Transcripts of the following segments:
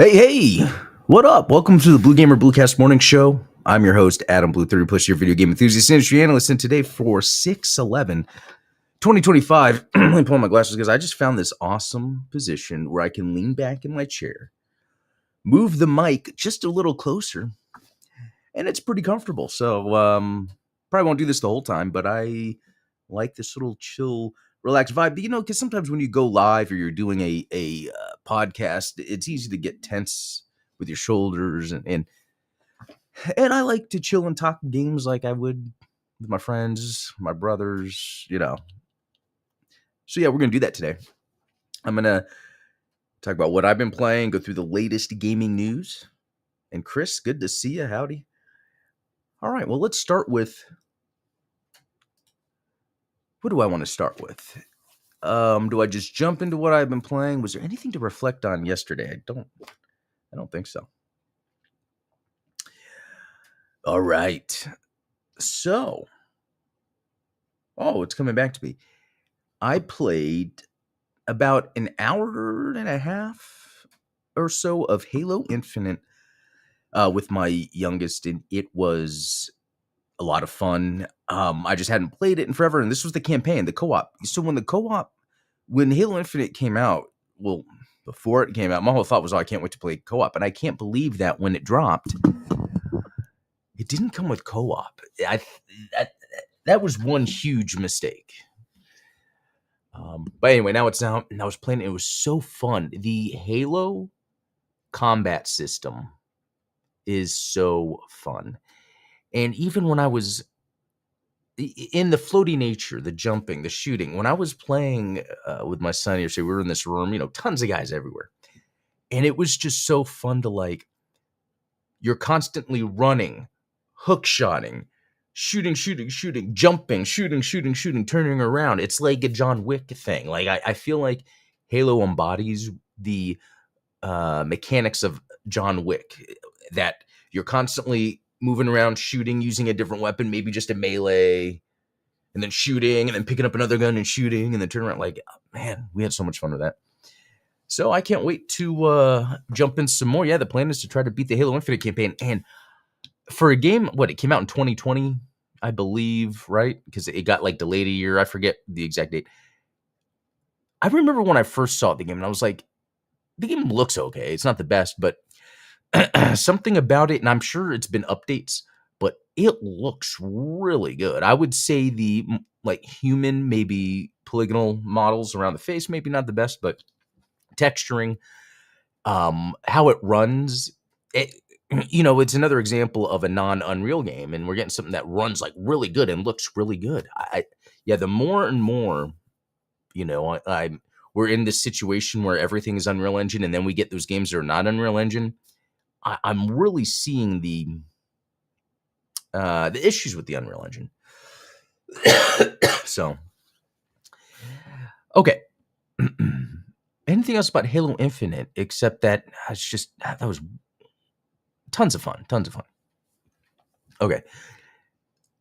Hey, what up? Welcome to the Blue Gamer Bluecast Morning Show. I'm your host, Adam Blue, 30 plus year video game enthusiast, industry analyst, and today for 6/11/2025, let me pull on my glasses because I just found this awesome position where I can lean back in my chair, move the mic just a little closer, and it's pretty comfortable. So, probably won't do this the whole time, but I like this little chill, relaxed vibe. But, because sometimes when you go live or you're doing a podcast, it's easy to get tense with your shoulders, and I like to chill and talk games like I would with my friends, my brothers, So yeah, we're gonna do that today. I'm gonna talk about what I've been playing, go through the latest gaming news. And Chris, good to see you. Howdy. All right, well, let's start with, what do I want to start with? Do I just jump into what I've been playing? Was there anything to reflect on yesterday? I don't think so. All right. So, it's coming back to me. I played about an hour and a half or so of Halo Infinite with my youngest, and it was a lot of fun. I just hadn't played it in forever, and this was the campaign, the co-op. So when Halo Infinite came out, well, before it came out, my whole thought was, I can't wait to play co-op, and I can't believe that when it dropped, it didn't come with co-op. That was one huge mistake. But anyway, now it's out, and I was playing it. It was so fun. The Halo combat system is so fun. And even when I was in the floaty nature, the jumping, the shooting, when I was playing with my son yesterday, we were in this room, tons of guys everywhere. And it was just so fun to you're constantly running, hook shotting, shooting, jumping, shooting, turning around. It's like a John Wick thing. I feel like Halo embodies the mechanics of John Wick, that you're constantly moving around, shooting, using a different weapon, maybe just a melee, and then shooting, and then picking up another gun and shooting, and then turning around. Man, we had so much fun with that. So I can't wait to jump in some more. Yeah, the plan is to try to beat the Halo Infinite campaign. And for a game, it came out in 2020, I believe, right? Because it got delayed a year. I forget the exact date. I remember when I first saw the game, and I was like, the game looks okay. It's not the best, but something about it, and I'm sure it's been updates, but it looks really good. I would say the human, maybe polygonal models around the face, maybe not the best, but texturing, how it runs, it's another example of a non-Unreal game, and we're getting something that runs really good and looks really good. The more and more, we're in this situation where everything is Unreal Engine, and then we get those games that are not Unreal Engine. I'm really seeing the issues with the Unreal Engine. So, okay. Anything else about Halo Infinite except that that was tons of fun. Okay.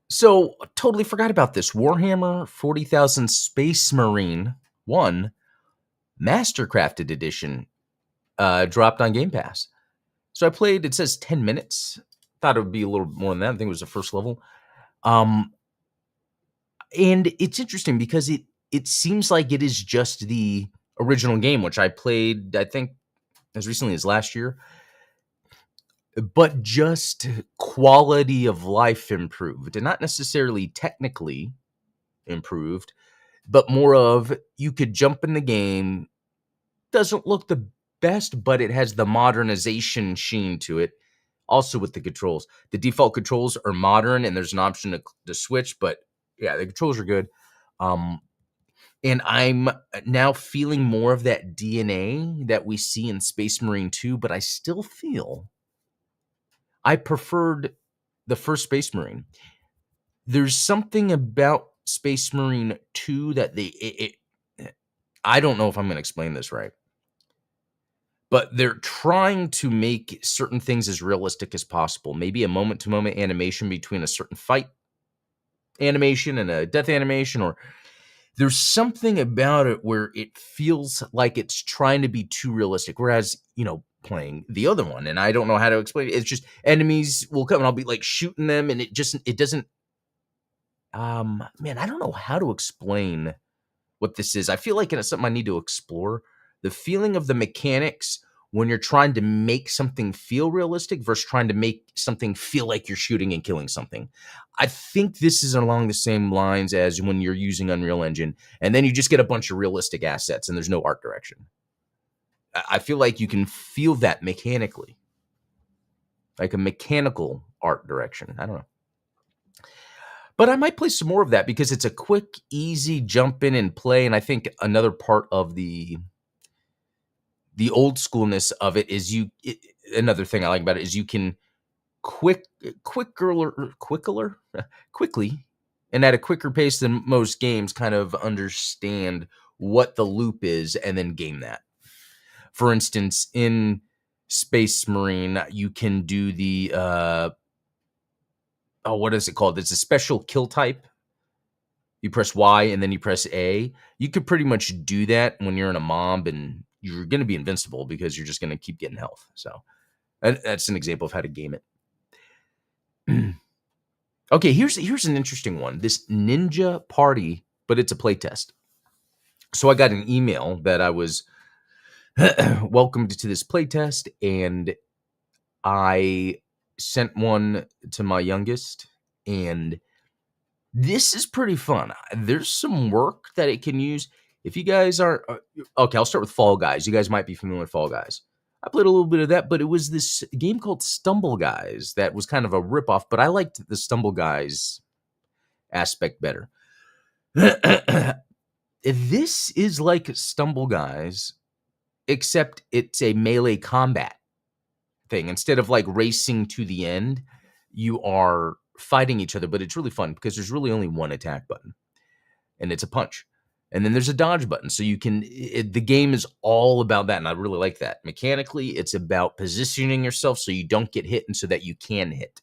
So, totally forgot about this. Warhammer 40,000 Space Marine 1 Mastercrafted Edition dropped on Game Pass. So I played, it says 10 minutes. Thought it would be a little more than that. I think it was the first level. And it's interesting because it seems like it is just the original game, which I played, I think, as recently as last year. But just quality of life improved. And not necessarily technically improved, but more of you could jump in the game. Doesn't look the best, but it has the modernization sheen to it. Also with the controls, the default controls are modern, and there's an option to switch. But yeah, the controls are good. And I'm now feeling more of that DNA that we see in Space Marine 2, but I still feel I preferred the first Space Marine. There's something about Space Marine 2 that I don't know if I'm gonna explain this right, but they're trying to make certain things as realistic as possible. Maybe a moment-to-moment animation between a certain fight animation and a death animation, or there's something about it where it feels like it's trying to be too realistic. Whereas, playing the other one, and I don't know how to explain it. It's just enemies will come and I'll be like shooting them, and it doesn't. Man, I don't know how to explain what this is. I feel like it's something I need to explore. The feeling of the mechanics when you're trying to make something feel realistic versus trying to make something feel like you're shooting and killing something. I think this is along the same lines as when you're using Unreal Engine and then you just get a bunch of realistic assets and there's no art direction. I feel like you can feel that mechanically, like a mechanical art direction. I don't know. But I might play some more of that because it's a quick, easy jump in and play. And I think another part of the old schoolness of it is another thing I like about it is you can quickly and at a quicker pace than most games kind of understand what the loop is and then game that. For instance, in Space Marine, you can do the what is it called? It's a special kill type. You press Y and then you press A. You could pretty much do that when you're in a mob and you're going to be invincible because you're just going to keep getting health. So that's an example of how to game it. Okay, here's an interesting one. This Ninja Party, but it's a playtest. So I got an email that I was welcomed to this playtest, and I sent one to my youngest, and this is pretty fun. There's some work that it can use. If you guys are okay, I'll start with Fall Guys. You guys might be familiar with Fall Guys. I played a little bit of that, but it was this game called Stumble Guys that was kind of a ripoff, but I liked the Stumble Guys aspect better. This is like Stumble Guys, except it's a melee combat thing. Instead of like racing to the end, you are fighting each other, but it's really fun because there's really only one attack button, and it's a punch. And then there's a dodge button. So you can, the game is all about that. And I really like that. Mechanically, it's about positioning yourself so you don't get hit and so that you can hit.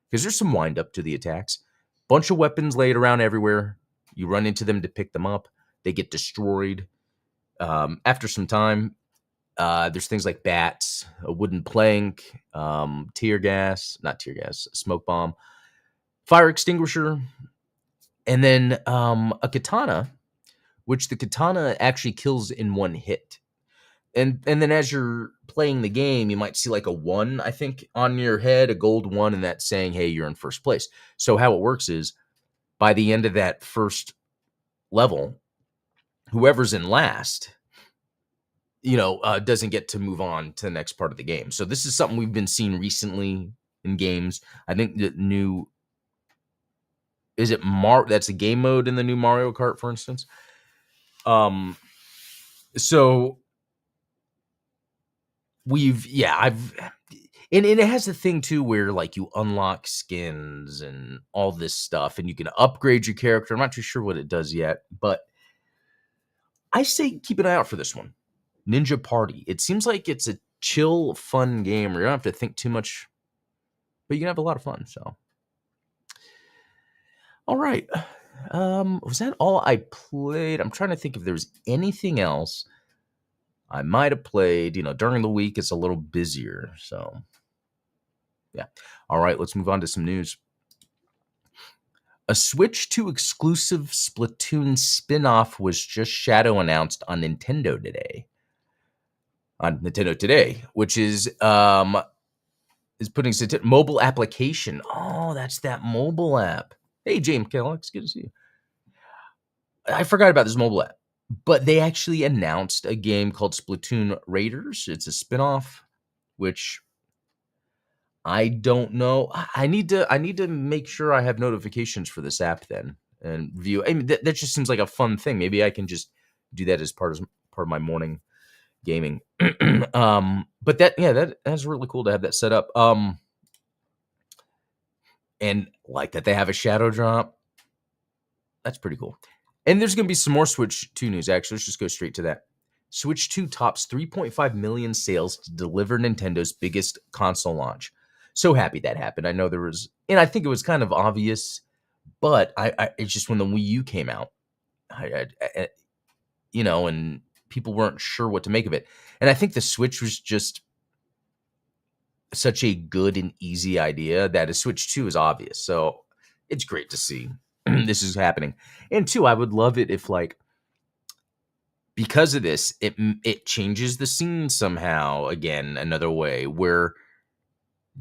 Because there's some wind up to the attacks. Bunch of weapons laid around everywhere. You run into them to pick them up. They get destroyed. After some time, there's things like bats, a wooden plank, not tear gas, smoke bomb, fire extinguisher, and then a katana, which the katana actually kills in one hit. And then as you're playing the game, you might see like a 1, I think, on your head, a gold 1, and that's saying, hey, you're in first place. So how it works is by the end of that first level, whoever's in last, doesn't get to move on to the next part of the game. So this is something we've been seeing recently in games. I think the new, that's a game mode in the new Mario Kart, for instance. So and it has a thing too where like you unlock skins and all this stuff and you can upgrade your character. I'm not too sure what it does yet, but I say keep an eye out for this one. Ninja Party. It seems like it's a chill, fun game where you don't have to think too much, but you can have a lot of fun. So, all right. Was that all I played? I'm trying to think if there's anything else I might have played. During the week, it's a little busier. So, yeah. All right, let's move on to some news. A Switch 2 exclusive Splatoon spin-off was just shadow announced on Nintendo today. Which is putting mobile application. Oh, that's that mobile app. Hey, James Kellogg, it's good to see you. I forgot about this mobile app, but they actually announced a game called Splatoon Raiders. It's a spinoff, which I don't know. I need to make sure I have notifications for this app then and view. I mean, that just seems like a fun thing. Maybe I can just do that as part of my morning gaming. But that's really cool to have that set up. And like that they have a shadow drop. That's pretty cool. And there's going to be some more Switch 2 news, actually. Let's just go straight to that. Switch 2 tops 3.5 million sales to deliver Nintendo's biggest console launch. So happy that happened. I know there was, and I think it was kind of obvious, but it's just when the Wii U came out, and people weren't sure what to make of it. And I think the Switch was just such a good and easy idea that a Switch 2 is obvious. So it's great to see this is happening. And two, I would love it if, like, because of this, it changes the scene somehow again, another way where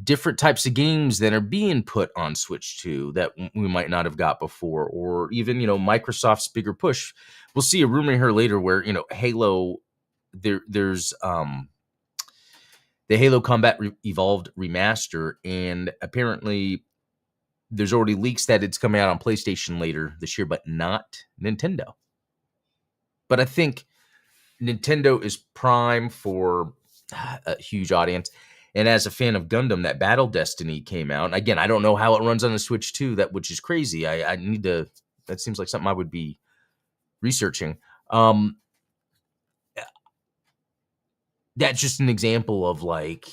different types of games that are being put on Switch 2 that we might not have got before, or even, Microsoft's bigger push. We'll see a rumor here later where, Halo, there's the Halo Combat Evolved remaster, and apparently there's already leaks that it's coming out on PlayStation later this year, but not Nintendo. But I think Nintendo is prime for a huge audience. And as a fan of Gundam, that Battle Destiny came out. And again, I don't know how it runs on the Switch 2, which is crazy. I need to. That seems like something I would be researching. That's just an example of like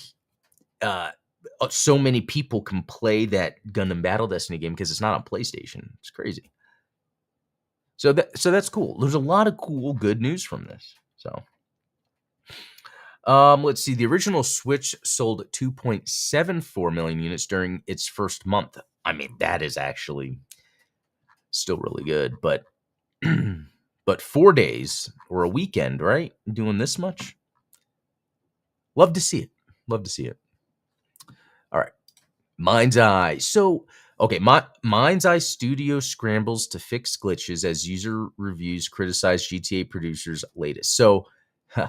so many people can play that Gundam Battle Destiny game because it's not on PlayStation. It's crazy. So that's cool. There's a lot of cool, good news from this. So, let's see. The original Switch sold 2.74 million units during its first month. I mean, that is actually still really good, but but 4 days or a weekend, right? Doing this much. Love to see it. Love to see it. All right. Mind's Eye. So, okay, Mind's Eye Studio scrambles to fix glitches as user reviews criticize GTA producers' latest. So,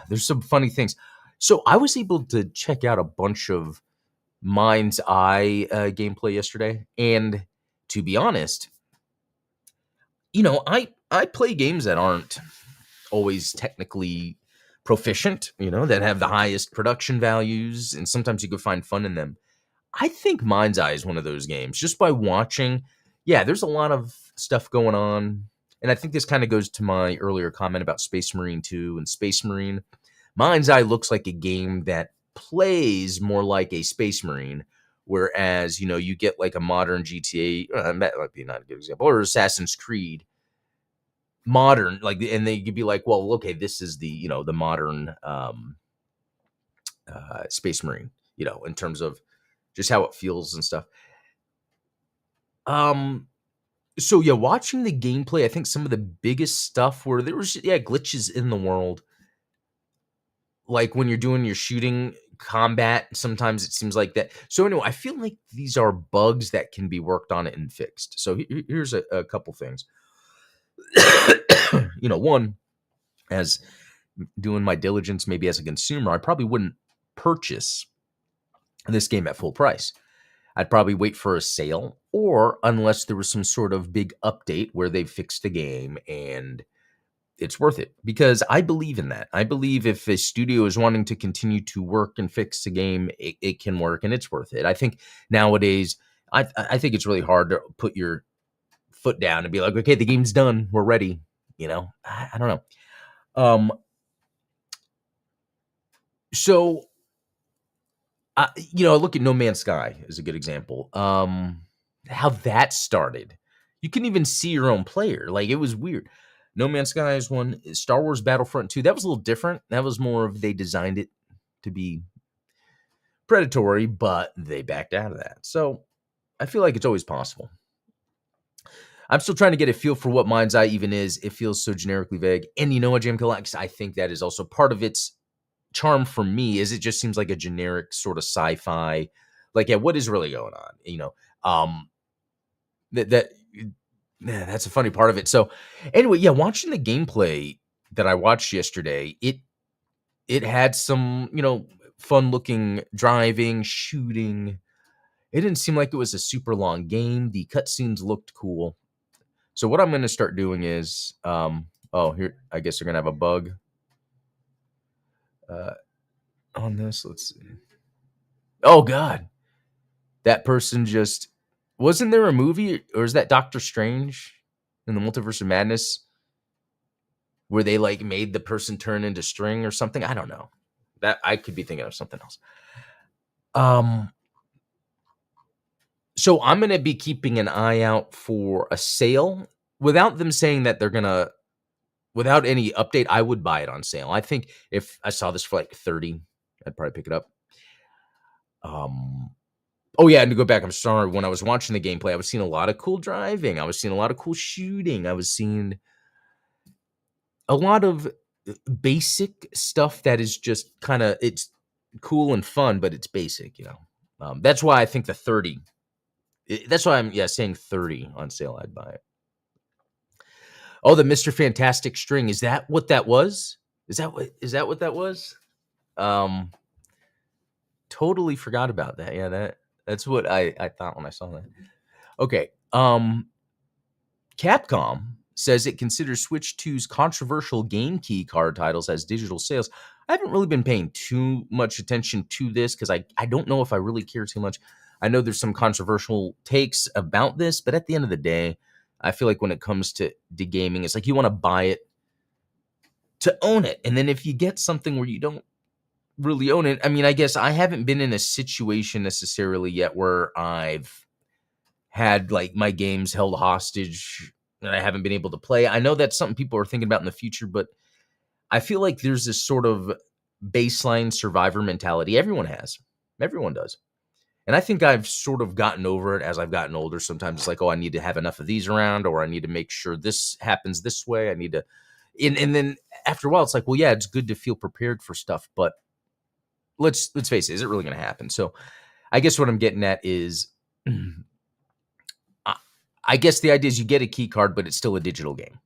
there's some funny things. So, I was able to check out a bunch of Mind's Eye gameplay yesterday, and to be honest, I play games that aren't always technically proficient, that have the highest production values, and sometimes you can find fun in them. I think Mind's Eye is one of those games. Just by watching, yeah, there's a lot of stuff going on. And I think this kind of goes to my earlier comment about Space Marine 2 and Space Marine. Mind's Eye looks like a game that plays more like a Space Marine, whereas, you get like a modern GTA, that might be not a good example, or Assassin's Creed modern, like, and they could be like, well, okay, this is the modern Space Marine, in terms of just how it feels and stuff. So yeah, watching the gameplay, I think some of the biggest stuff where there was glitches in the world, like when you're doing your shooting combat, sometimes it seems like that. So anyway, I feel like these are bugs that can be worked on and fixed. So here's a couple things. One, as doing my diligence, maybe as a consumer, I probably wouldn't purchase this game at full price. I'd probably wait for a sale, or unless there was some sort of big update where they fixed the game and it's worth it, because I believe in that. I believe if a studio is wanting to continue to work and fix the game, it can work and it's worth it. I think nowadays, I think it's really hard to put your foot down and be like, okay, the game's done, we're ready. I don't know. So I look at No Man's Sky as a good example. How that started. You can even see your own player. Like, it was weird. No Man's Sky is one. Star Wars Battlefront 2, that was a little different. That was more of, they designed it to be predatory, but they backed out of that. So I feel like it's always possible. I'm still trying to get a feel for what Mind's Eye even is. It feels so generically vague. And you know what, Jam Collects? I think that is also part of its charm for me, is it just seems like a generic sort of sci-fi, like, yeah, what is really going on, that's a funny part of it. So anyway, yeah, watching the gameplay that I watched yesterday, it had some, fun looking driving, shooting. It didn't seem like it was a super long game. The cutscenes looked cool. So what I'm going to start doing is, here, I guess they're going to have a bug on this. Let's see. Oh God, that person just Wasn't there a movie, or is that Doctor Strange in the Multiverse of Madness, where they like made the person turn into string or something? I don't know. That I could be thinking of something else. Um, so I'm gonna be keeping an eye out for a sale. Without them saying that they're gonna, without any update, I would buy it on sale. I think if I saw this for like 30, I'd probably pick it up. Um, oh yeah, and to go back, I'm sorry. When I was watching the gameplay, I was seeing a lot of cool driving. I was seeing a lot of cool shooting. I was seeing a lot of basic stuff that is just kind of, it's cool and fun, but it's basic, you know. That's why I think the 30. That's why I'm saying 30 on sale. I'd buy it. Oh, the Mr. Fantastic string. Is that what that was? Is that what that was? Um, totally forgot about that. Yeah, that's what I thought when I saw that. Okay. Capcom says it considers Switch 2's controversial game key card titles as digital sales. I haven't really been paying too much attention to this because I don't know if I really care too much. I know there's some controversial takes about this, but at the end of the day, I feel like when it comes to gaming, it's like you want to buy it to own it. And then if you get something where you don't really own it, I mean, I guess I haven't been in a situation necessarily yet where I've had like my games held hostage and I haven't been able to play. I know that's something people are thinking about in the future, but I feel like there's this sort of baseline survivor mentality everyone has. Everyone does. And I think I've sort of gotten over it as I've gotten older. Sometimes it's like, oh, I need to have enough of these around, or I need to make sure this happens this way. I need to, and then after a while, it's like, well, yeah, it's good to feel prepared for stuff, but let's face it, is it really going to happen? So I guess what I'm getting at is, I guess the idea is you get a key card, but it's still a digital game.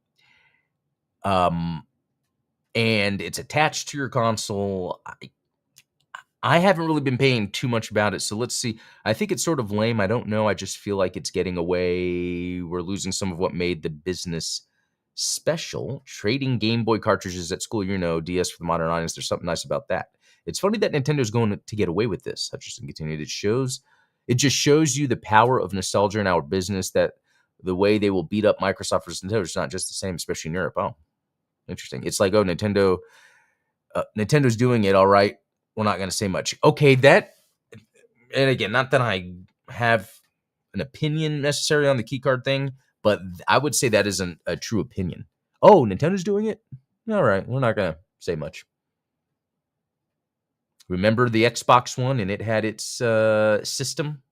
And it's attached to your console. I haven't really been paying too much about it, so let's see. I think it's sort of lame. I don't know. I just feel like it's getting away. We're losing some of what made the business special. Trading Game Boy cartridges at school, DS for the modern audience. There's something nice about that. It's funny that Nintendo's going to get away with this. Hutcherson continued. It just shows you the power of nostalgia in our business, that the way they will beat up Microsoft versus Nintendo is not just the same, especially in Europe. Oh, interesting. It's like, oh, Nintendo's doing it all right. We're not going to say much. Okay, and again, not that I have an opinion necessarily on the keycard thing, but I would say that isn't a true opinion. Oh, Nintendo's doing it? All right, we're not going to say much. Remember the Xbox One, and it had its system?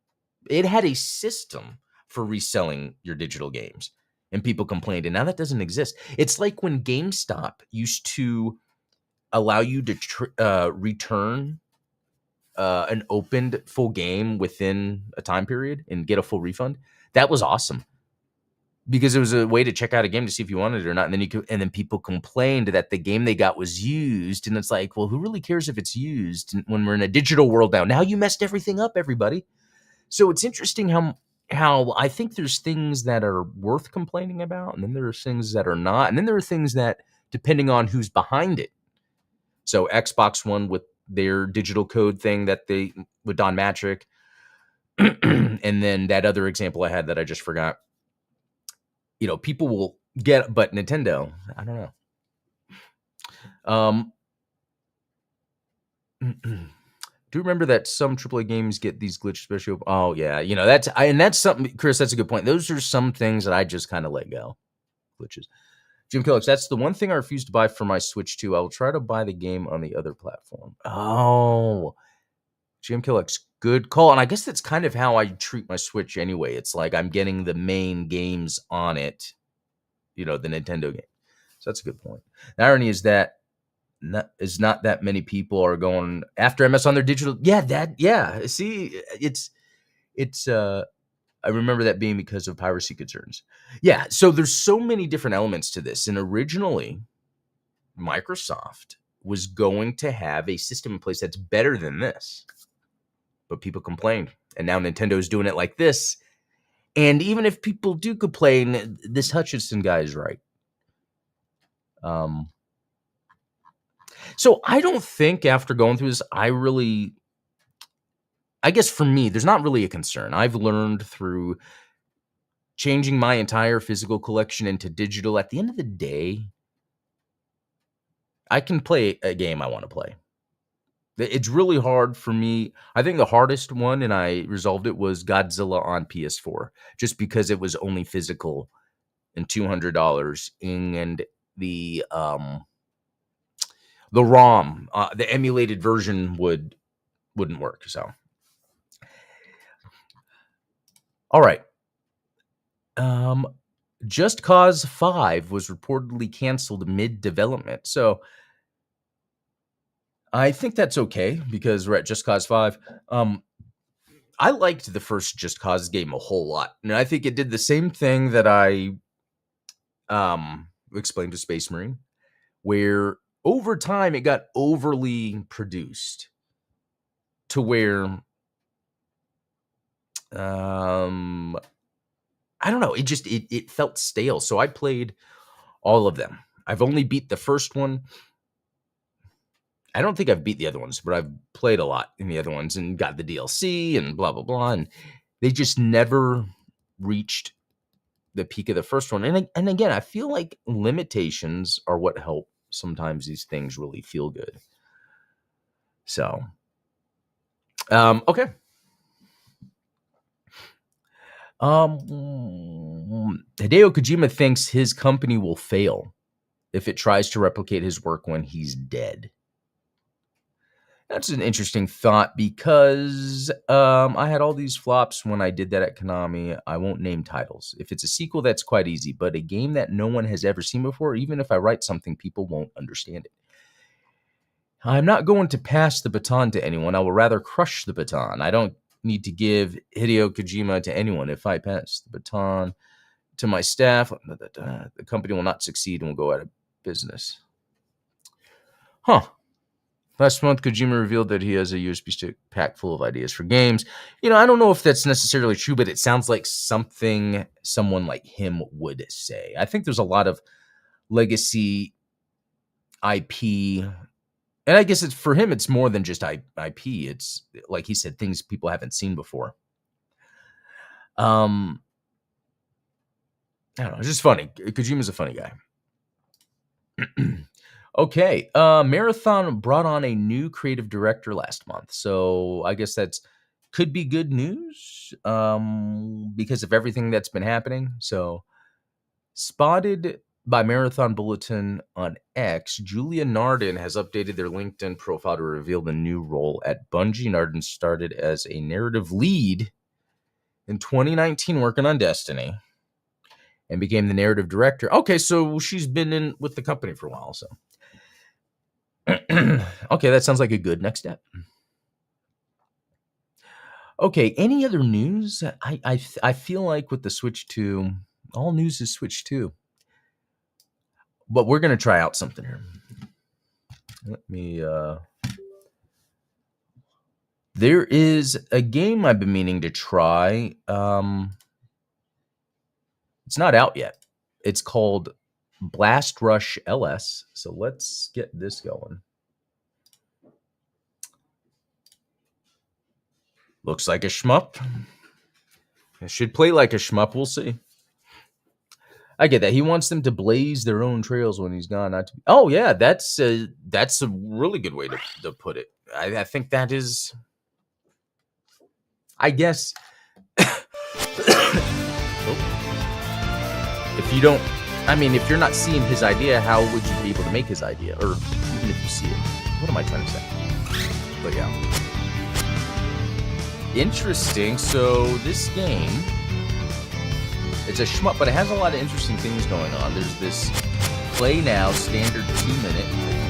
It had a system for reselling your digital games, and people complained, and now that doesn't exist. It's like when GameStop used to allow you to return an opened full game within a time period and get a full refund. That was awesome because it was a way to check out a game to see if you wanted it or not. And then people complained that the game they got was used, and it's like, well, who really cares if it's used when we're in a digital world now? Now you messed everything up, everybody. So it's interesting how I think there's things that are worth complaining about, and then there are things that are not, and then there are things that, depending on who's behind it. So Xbox One with their digital code thing that they with Don Matrick, and then that other example I had that I just forgot. People will get, but Nintendo, I don't know. Do you remember that some AAA games get these glitch special? Oh yeah, that's something, Chris. That's a good point. Those are some things that I just kind of let go. Glitches. Jim Kellogg, that's the one thing I refuse to buy for my Switch 2. I will try to buy the game on the other platform. Oh, Jim Kellogg's good call. And I guess that's kind of how I treat my Switch anyway. It's like I'm getting the main games on it, the Nintendo game. So that's a good point. The irony is that not that many people are going after MS on their digital. Yeah. See, it's I remember that being because of piracy concerns. Yeah, so there's so many different elements to this. And originally, Microsoft was going to have a system in place that's better than this. But people complained. And now Nintendo's doing it like this. And even if people do complain, this Hutchinson guy is right. So I don't think after going through this, I really I guess for me, there's not really a concern. I've learned through changing my entire physical collection into digital. At the end of the day, I can play a game I want to play. It's really hard for me. I think the hardest one, and I resolved it, was Godzilla on PS4, just because it was only physical and $200, and the ROM, the emulated version wouldn't work. So, all right. Just Cause 5 was reportedly canceled mid-development. So I think that's okay because we're at Just Cause 5. I liked the first Just Cause game a whole lot. And I think it did the same thing that I explained to Space Marine, where over time it got overly produced to where I don't know, it felt stale. So I played all of them. I've only beat the first one. I don't think I've beat the other ones, but I've played a lot in the other ones and got the DLC and blah, blah, blah. And they just never reached the peak of the first one. And again, I feel like limitations are what help sometimes these things really feel good. So, okay. Hideo Kojima thinks his company will fail if it tries to replicate his work when he's dead. That's an interesting thought because I had all these flops when I did that at Konami. I won't name titles. If it's a sequel, that's quite easy. But a game that no one has ever seen before, even if I write something, people won't understand it. I'm not going to pass the baton to anyone. I will rather crush the baton. I don't need to give Hideo Kojima to anyone. If I pass the baton to my staff, the company will not succeed and will go out of business. Huh. Last month, Kojima revealed that he has a USB stick packed full of ideas for games. I don't know if that's necessarily true, but it sounds like something someone like him would say. I think there's a lot of legacy IP, and I guess for him, it's more than just IP. It's, like he said, things people haven't seen before. I don't know. It's just funny. Kojima's a funny guy. Okay, Marathon brought on a new creative director last month, so I guess that's could be good news because of everything that's been happening. So, spotted by Marathon Bulletin on X, Julia Nardin has updated their LinkedIn profile to reveal the new role at Bungie. Nardin started as a narrative lead in 2019 working on Destiny and became the narrative director. Okay, so she's been in with the company for a while, so. Okay, that sounds like a good next step. Okay, any other news? I feel like with the Switch 2, all news is Switch 2. But we're going to try out something here. Let me... There is a game I've been meaning to try. It's not out yet. It's called Blast Rush LS. So let's get this going. Looks like a shmup. It should play like a shmup. We'll see. I get that. He wants them to blaze their own trails when he's gone. Not to be... Oh, yeah. That's a really good way to put it. I think that is... I guess... If you don't... I mean, if you're not seeing his idea, how would you be able to make his idea? Or even if you see it. What am I trying to say? But yeah. Interesting. So this game, it's a shmup, but it has a lot of interesting things going on. There's this play now standard 2-minute.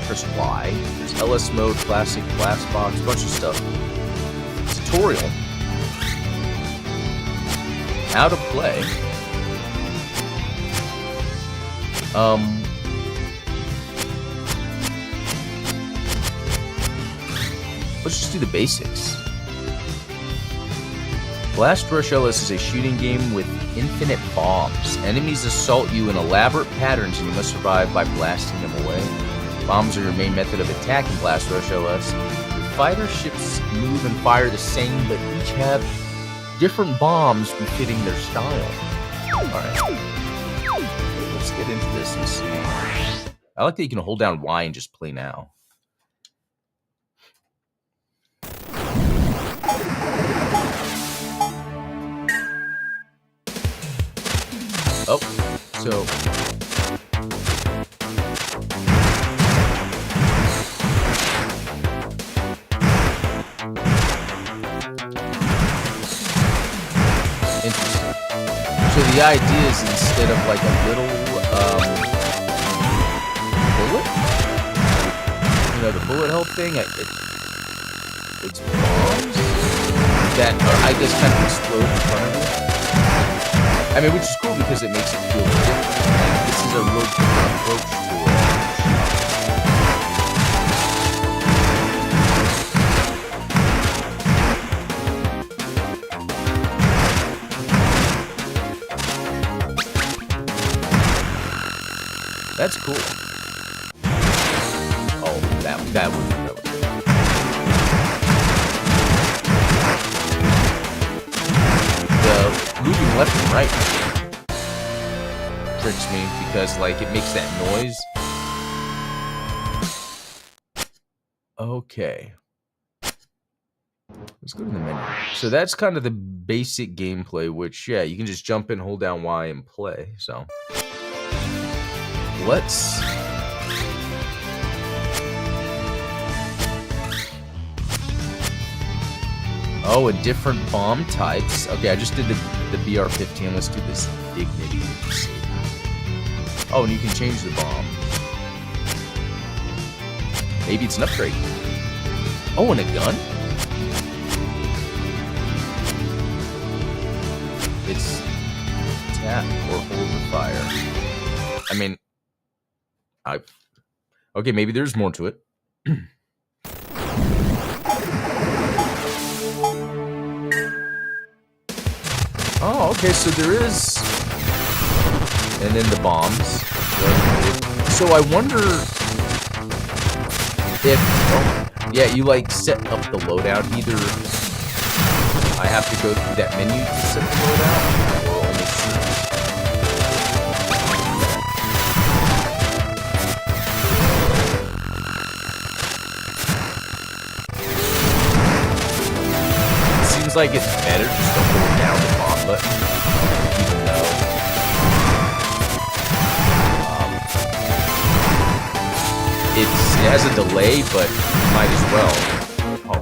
Press Y. There's LS mode, classic, blast box, bunch of stuff. Tutorial. How to play. Let's just do the basics. Blast Rush LS is a shooting game with infinite bombs. Enemies assault you in elaborate patterns and you must survive by blasting them away. Bombs are your main method of attack in Blast Rush LS. Your fighter ships move and fire the same, but each have different bombs befitting their style. Alright. Let's get into this and see. I like that you can hold down Y and just play now. Oh, so... Interesting. So the idea is instead of like a little bullet, you know, the bullet hell thing, it's bombs that are, I guess, kind of explode in front of you. I mean, which is cool because it makes it feel different. Like, this is a real different approach to it. That's cool. Oh, that would be really cool. The moving left and right tricks me because, like, it makes that noise. Okay. Let's go to the menu. So that's kind of the basic gameplay, which, yeah, you can just jump in, hold down Y, and play, so... Let's... Oh, and different bomb types. Okay, I just did the BR-15. Let's do this Dignity. Oh, and you can change the bomb. Maybe it's an upgrade. Oh, and a gun? It's tap or hold the fire. I mean... Okay, maybe there's more to it. Oh, okay, so there is... And then the bombs. So I wonder if... Oh, yeah, you, like, set up the loadout. Either I have to go through that menu to set the loadout, or only shoot. Like it's better just to hold down the bomb button, even though it has a delay, but you might as well. Oh.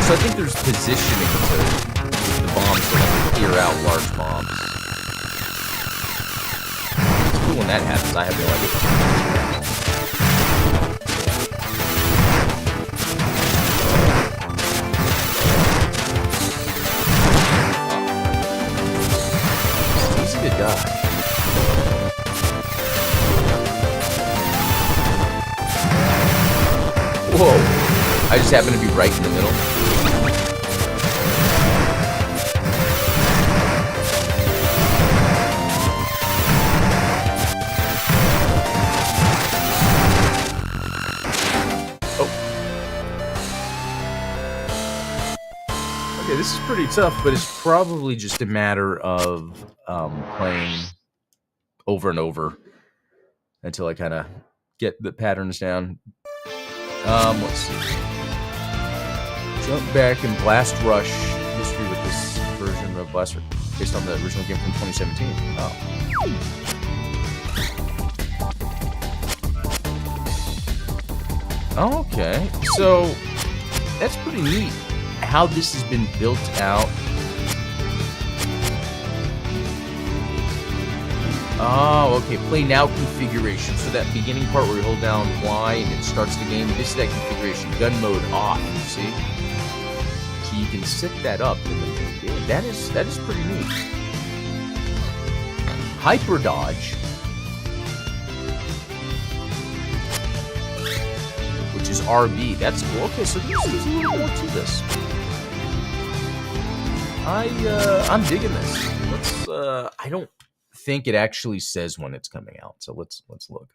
So I think there's positioning to the bombs to like clear out large bombs. It's cool when that happens. I have no idea. Whoa! I just happen to be right in the middle. Oh. Okay, this is pretty tough, but it's probably just a matter of playing over and over until I kind of get the patterns down. Let's see. Jump back and Blast Rush history with this version of Blast Rush based on the original game from 2017. Oh. Okay, so that's pretty neat how this has been built out. Oh, okay. Play now configuration. So that beginning part where you hold down Y and it starts the game. This is that configuration. Gun mode off. You see? So you can set that up. Yeah, that is pretty neat. Hyper dodge, which is RB. That's cool. Okay, so there's a little more to this. I'm digging this. Let's. I don't think it actually says when it's coming out, so let's look.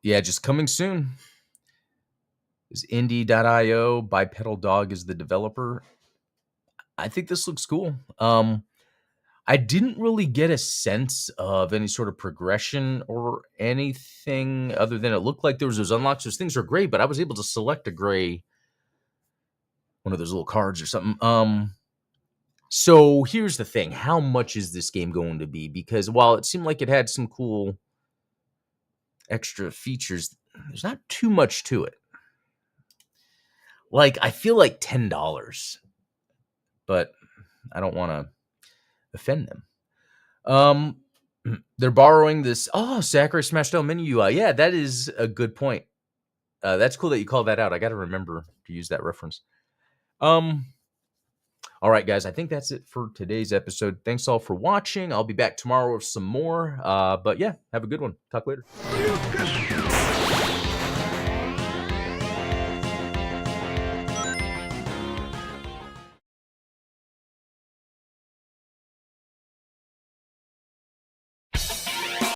Yeah, just coming soon. Is indie.io. Bipedal Dog is the developer. I think this looks cool. I didn't really get a sense of any sort of progression or anything other than it looked like there was those unlocks. Those things are gray, but I was able to select a gray, one of those little cards or something. So here's the thing. How much is this game going to be? Because while it seemed like it had some cool extra features, there's not too much to it. Like, I feel like $10, but I don't want to offend them. They're borrowing this. Oh, Sakurai Smash Down menu UI. Yeah, that is a good point. That's cool that you called that out. I got to remember to use that reference. All right, guys. I think that's it for today's episode. Thanks all for watching. I'll be back tomorrow with some more. But yeah, have a good one. Talk later.